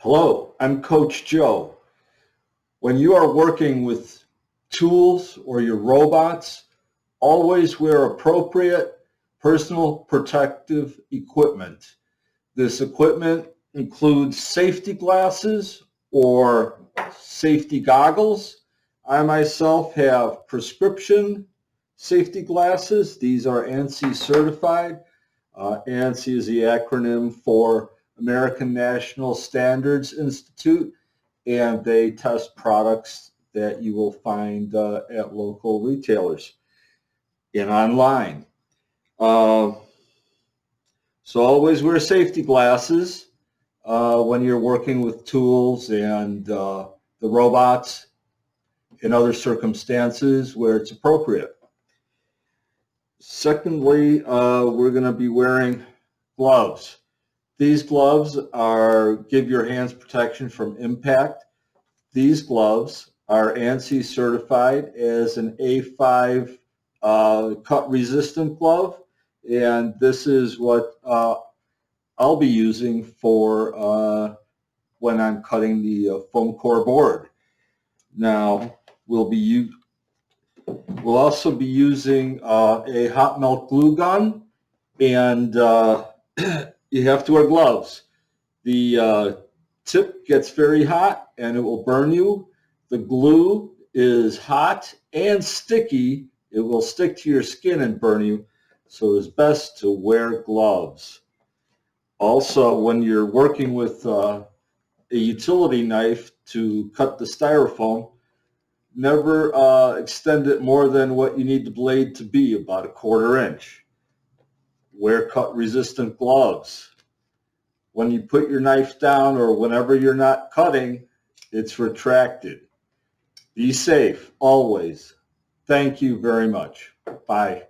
Hello, I'm Coach Joe. When you are working with tools or your robots, always wear appropriate personal protective equipment. This equipment includes safety glasses or safety goggles. I myself have prescription safety glasses. These are ANSI certified. ANSI is the acronym for American National Standards Institute, and they test products that you will find at local retailers and online. Uh, so always wear safety glasses when you're working with tools and the robots in other circumstances where it's appropriate. Secondly, we're going to be wearing gloves. These gloves give your hands protection from impact. These gloves are ANSI certified as an A5 cut resistant glove, and this is what I'll be using for when I'm cutting the foam core board. Now, we'll also be using a hot melt glue gun, and you have to wear gloves. The tip gets very hot and it will burn you. The glue is hot and sticky. It will stick to your skin and burn you, so it's best to wear gloves. Also, when you're working with a utility knife to cut the styrofoam, never extend it more than what you need the blade to be, about a 1/4 inch. Wear cut resistant gloves. When you put your knife down or whenever you're not cutting, it's retracted. Be safe always. Thank you very much. Bye.